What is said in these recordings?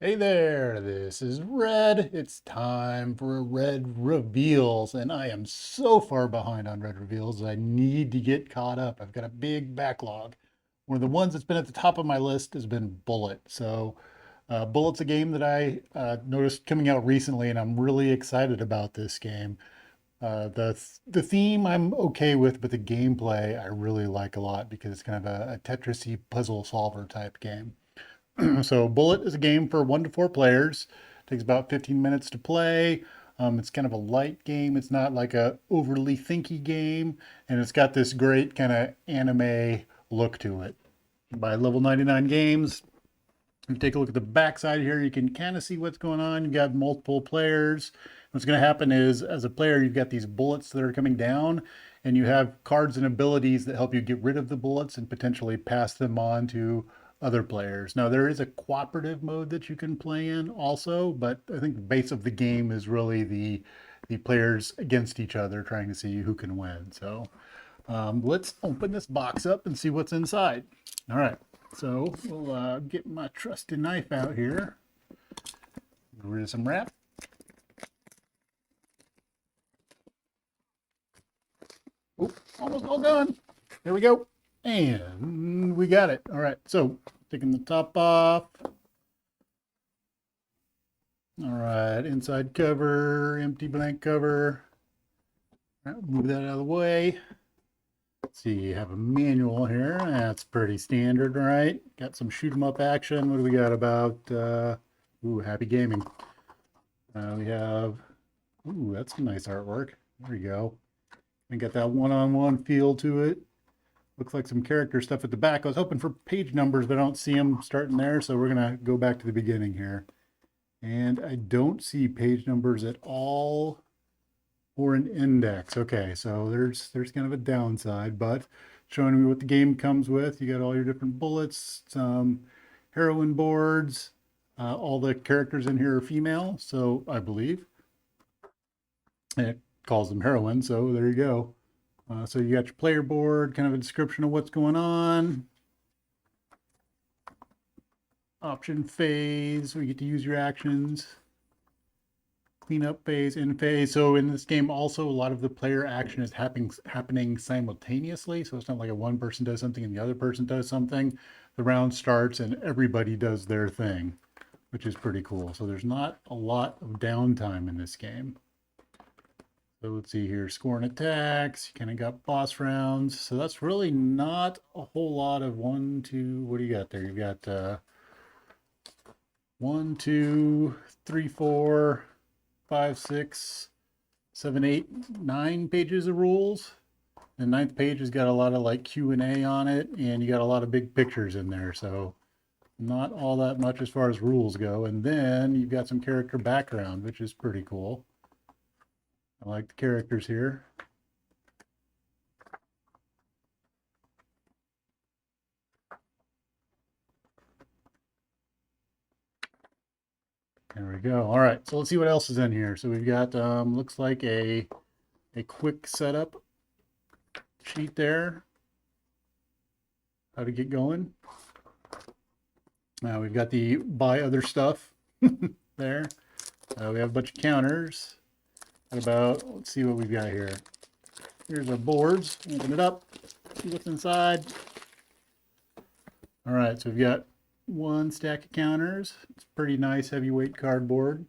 Hey there, this is Red. It's time for Red Reveals, and I am so far behind on Red Reveals. I need to get caught up. I've got a big backlog. One of the ones that's been at the top of my list has been Bullet. Bullet's a game that I noticed coming out recently, and I'm really excited about this game. The theme I'm okay with, but the gameplay I really like a lot because it's kind of a Tetris-y puzzle solver type game. So Bullet is a game for 1 to 4 players. Takes about 15 minutes to play. It's kind of a light game. It's not like a overly thinky game, and it's got this great kind of anime look to it. By level 99 games, if you take a look at the backside here, you can kind of see what's going on. You've got multiple players. What's going to happen is, as a player, you've got these bullets that are coming down, and you have cards and abilities that help you get rid of the bullets and potentially pass them on to other players. Now, there is a cooperative mode that you can play in also, but I think the base of the game is really the players against each other trying to see who can win. Let's open this box up and see what's inside. All right, so we'll get my trusty knife out here. Get rid of some wrap. Oop, almost all done. There we go. And we got it. All right, so taking the top off. All right, inside cover, empty blank cover. All right, move that out of the way. Let's see, you have a manual here. That's pretty standard, right? Got some shoot 'em up action. What do we got about, happy gaming. We have, that's some nice artwork. There we go. And got that one-on-one feel to it. Looks like some character stuff at the back. I was hoping for page numbers, but I don't see them starting there. So we're gonna go back to the beginning here. And I don't see page numbers at all or an index. Okay, so there's kind of a downside, but showing me what the game comes with. You got all your different bullets, some heroine boards. All the characters in here are female, so I believe. And it calls them heroine, so there you go. So you got your player board, kind of a description of what's going on. Option phase, where you get to use your actions. Cleanup phase, end phase. So in this game, also a lot of the player action is happening simultaneously. So it's not like a one person does something and the other person does something. The round starts and everybody does their thing, which is pretty cool. So there's not a lot of downtime in this game. So let's see here, score and attacks. You kind of got boss rounds. So that's really not a whole lot of one, two. What do you got there? You've got 1, 2, 3, 4, 5, 6, 7, 8, 9 pages of rules. The ninth page has got a lot of like Q&A on it, and you got a lot of big pictures in there. So not all that much as far as rules go. And then you've got some character background, which is pretty cool. I like the characters here. There we go. All right, so let's see what else is in here. So we've got, looks like a quick setup sheet there. How to get going. Now we've got the buy other stuff there. We have a bunch of counters. Let's see what we've got here. Here's our boards. Open it up. See what's inside. All right, so we've got one stack of counters. It's pretty nice heavyweight cardboard.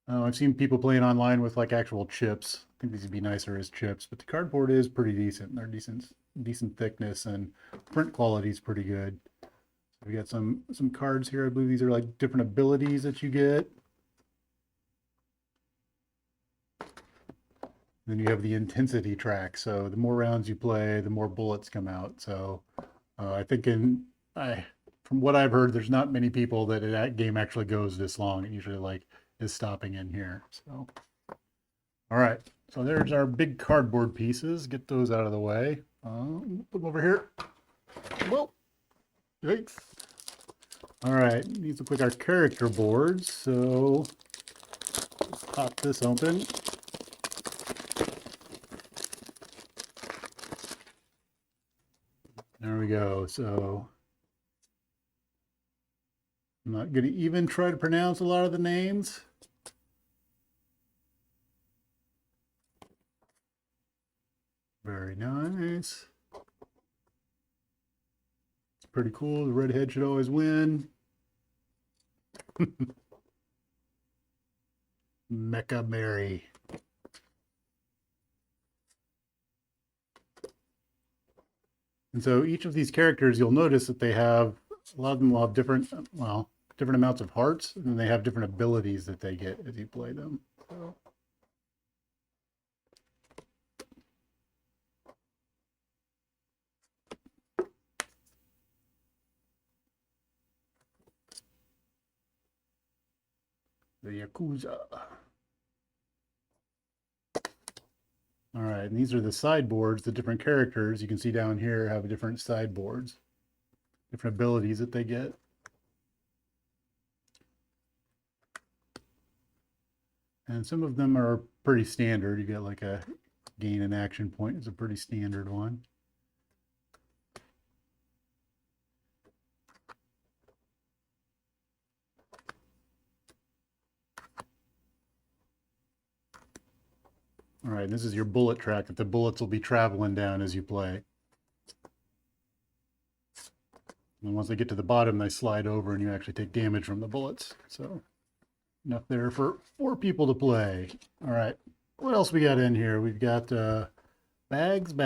I've seen people playing online with like actual chips. I think these would be nicer as chips, but the cardboard is pretty decent. They're decent thickness, and print quality is pretty good. So we got some cards here. I believe these are like different abilities that you get. Then you have the intensity track. So the more rounds you play, the more bullets come out. So I think from what I've heard, there's not many people that game actually goes this long. It usually like is stopping in here. So, all right. So there's our big cardboard pieces. Get those out of the way. Put them over here. Whoa. Yikes. All right. These look like our character boards. So let's pop this open. There we go. So I'm not going to even try to pronounce a lot of the names. Very nice. It's pretty cool. The redhead should always win. Mecha Mary. And so each of these characters, you'll notice that they have, a lot of them will have different, well, different amounts of hearts, and they have different abilities that they get as you play them. So. The Yakuza. All right, and these are the sideboards. The different characters you can see down here have different sideboards, different abilities that they get. And some of them are pretty standard. You get like a gain an action point is a pretty standard one. All right, this is your bullet track that the bullets will be traveling down as you play. And once they get to the bottom, they slide over and you actually take damage from the bullets. So enough there for 4 people to play. All right, what else we got in here? We've got bags, and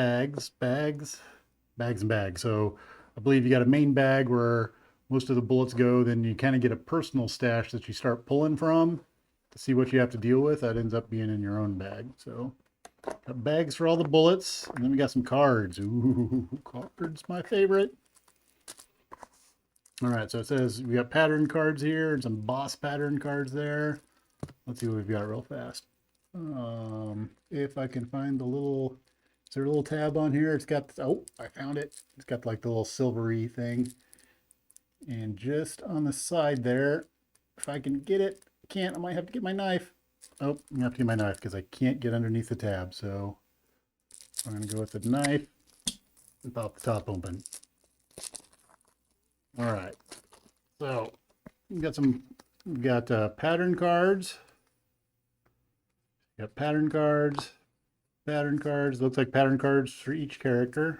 bags. So I believe you got a main bag where most of the bullets go. Then you kind of get a personal stash that you start pulling from to see what you have to deal with. That ends up being in your own bag. So got bags for all the bullets. And then we got some cards. Ooh, cards, my favorite. All right, so it says we got pattern cards here and some boss pattern cards there. Let's see what we've got real fast. If I can find the little, is there a little tab on here? It's got, oh, I found it. It's got like the little silvery thing. And just on the side there, if I can get it, can't, I might have to get my knife. Oh, I'm gonna have to get my knife because I can't get underneath the tab. So I'm gonna go with the knife and pop the top open. All right, so we've got pattern cards. Got pattern cards. Looks like pattern cards for each character.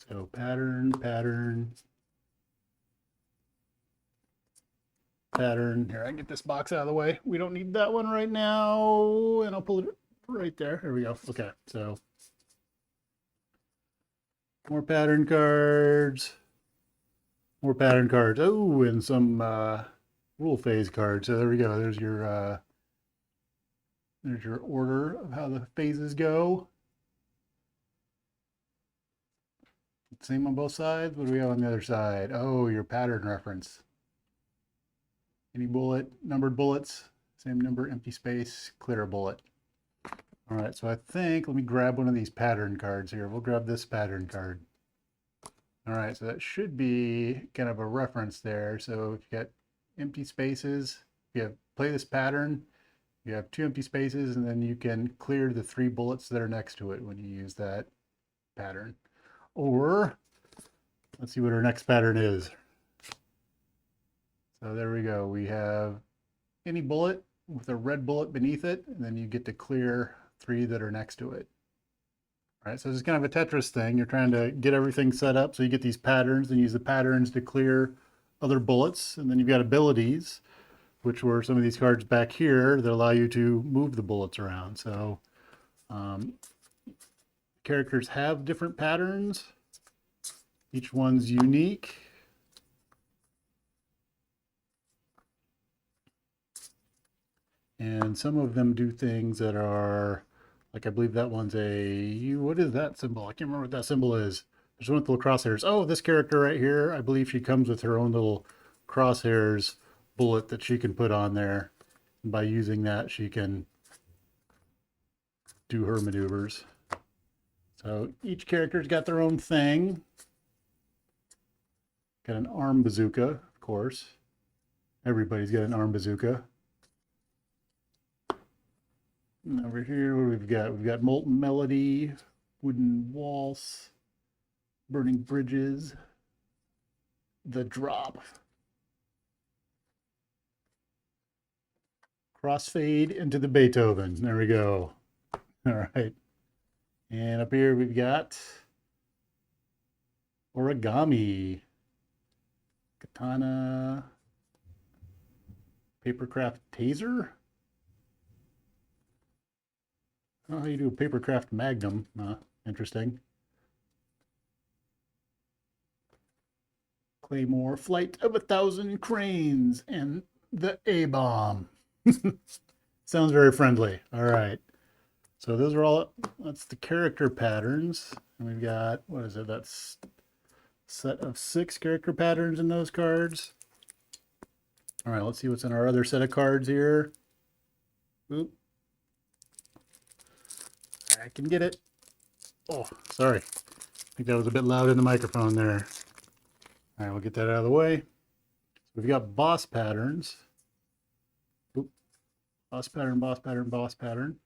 So pattern. Here, I can get this box out of the way. We don't need that one right now, and I'll pull it right there. There we go. Okay, so more pattern cards. Oh, and some rule phase cards. So there we go. There's your order of how the phases go. Same on both sides. What do we have on the other side? Oh, your pattern reference. Any bullet, numbered bullets, same number, empty space, clear a bullet. All right, so I think, let me grab one of these pattern cards here. We'll grab this pattern card. All right, so that should be kind of a reference there. So if you got empty spaces, if you play this pattern, you have 2 empty spaces, and then you can clear the 3 bullets that are next to it when you use that pattern. Or, let's see what our next pattern is. So there we go. We have any bullet with a red bullet beneath it, and then you get to clear 3 that are next to it. All right, so this is kind of a Tetris thing. You're trying to get everything set up so you get these patterns and use the patterns to clear other bullets. And then you've got abilities, which were some of these cards back here that allow you to move the bullets around. So characters have different patterns. Each one's unique. And some of them do things that are, like I believe that one's what is that symbol? I can't remember what that symbol is. There's one with little crosshairs. Oh, this character right here, I believe she comes with her own little crosshairs bullet that she can put on there. And by using that, she can do her maneuvers. So each character's got their own thing. Got an arm bazooka, of course. Everybody's got an arm bazooka. And over here, what we've got Molten Melody, Wooden Waltz, Burning Bridges. the drop. Crossfade into the Beethoven. There we go. All right. And up here we've got origami, katana, papercraft taser. I don't know how you do a papercraft magnum. Interesting. Claymore, flight of 1,000 cranes, and the A-bomb. Sounds very friendly. All right. So those are all, that's the character patterns. And we've got, what is it? That's a set of 6 character patterns in those cards. All right, let's see what's in our other set of cards here. Oop. I can get it. Oh, sorry. I think that was a bit loud in the microphone there. All right, we'll get that out of the way. We've got boss patterns. Oop. Boss pattern, boss pattern, boss pattern.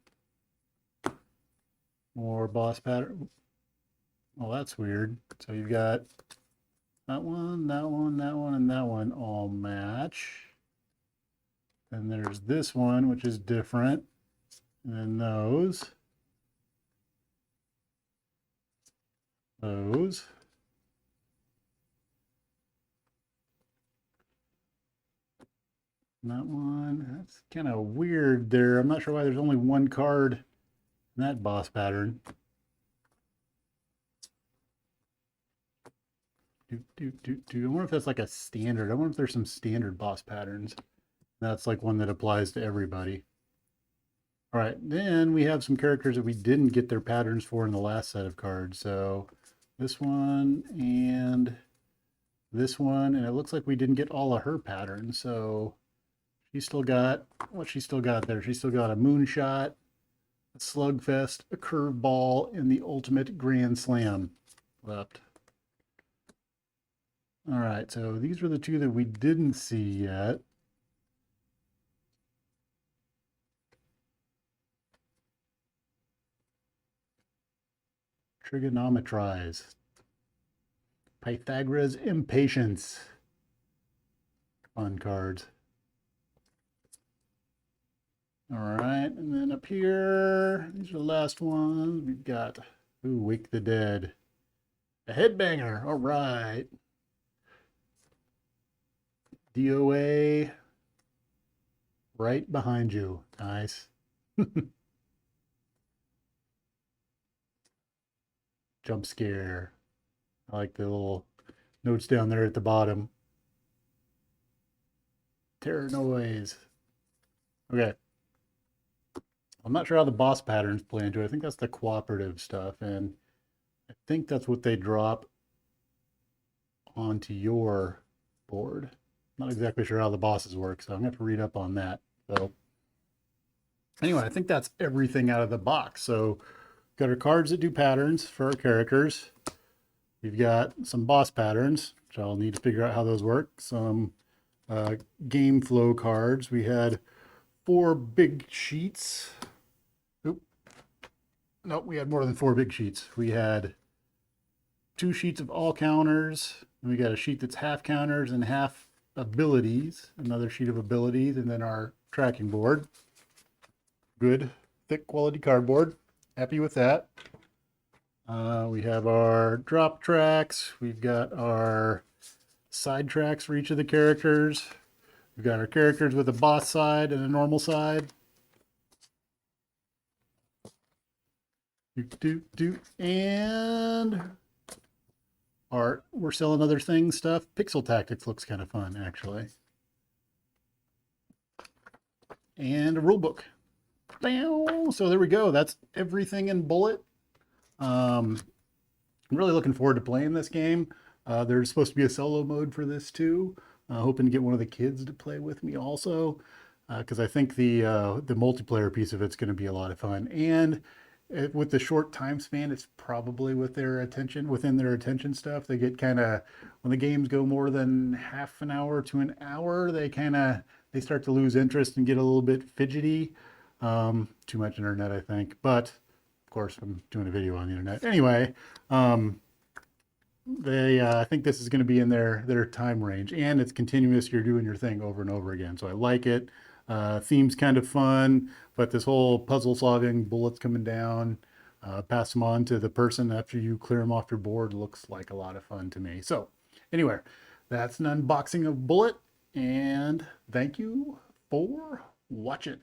More boss pattern. Oh, that's weird. So you've got that one, that one, that one, and that one all match. Then there's this one, which is different. And then those. Those. And that one. That's kind of weird there. I'm not sure why there's only one card in that boss pattern. I wonder if that's like a standard. I wonder if there's some standard boss patterns. That's like one that applies to everybody. All right, then we have some characters that we didn't get their patterns for in the last set of cards. So this one and this one, and it looks like we didn't get all of her patterns. So she still got, what she still got there? She still got a moonshot, a slugfest, a curveball, and the ultimate grand slam left. All right, so these were the 2 that we didn't see yet. Trigonometrize. Pythagoras Impatience. Fun cards. All right, and then up here, these are the last ones. We've got, ooh, Wake the Dead. A headbanger, all right. DOA, right behind you. Nice. Jump scare. I like the little notes down there at the bottom. Terror noise. Okay. I'm not sure how the boss patterns play into it. I think that's the cooperative stuff, and I think that's what they drop onto your board. Not exactly sure how the bosses work, so I'm going to have to read up on that. So anyway, I think that's everything out of the box. So got our cards that do patterns for our characters. We've got some boss patterns, which I'll need to figure out how those work. Some game flow cards. We had 4 big sheets. Oop. Nope, we had more than 4 big sheets. We had 2 sheets of all counters. And we got a sheet that's half counters and half abilities. Another sheet of abilities, and then our tracking board. Good, thick quality cardboard. Happy with that. We have our drop tracks. We've got our side tracks for each of the characters. We've got our characters with a boss side and a normal side. And our we're selling other things stuff. Pixel Tactics looks kind of fun, actually. And a rule book. So there we go. That's everything in Bullet. I'm really looking forward to playing this game. There's supposed to be a solo mode for this too. Hoping to get one of the kids to play with me also, because I think the multiplayer piece of it's going to be a lot of fun. And with the short time span, it's probably within their attention stuff. They get kind of, when the games go more than half an hour to an hour, they start to lose interest and get a little bit fidgety. Too much internet, I think. But of course, I'm doing a video on the internet. Anyway, I think this is going to be in their time range, and it's continuous. You're doing your thing over and over again, so I like it. Theme's kind of fun, but this whole puzzle solving, bullets coming down, pass them on to the person after you clear them off your board looks like a lot of fun to me. So, anyway, that's an unboxing of Bullet, and thank you for watching.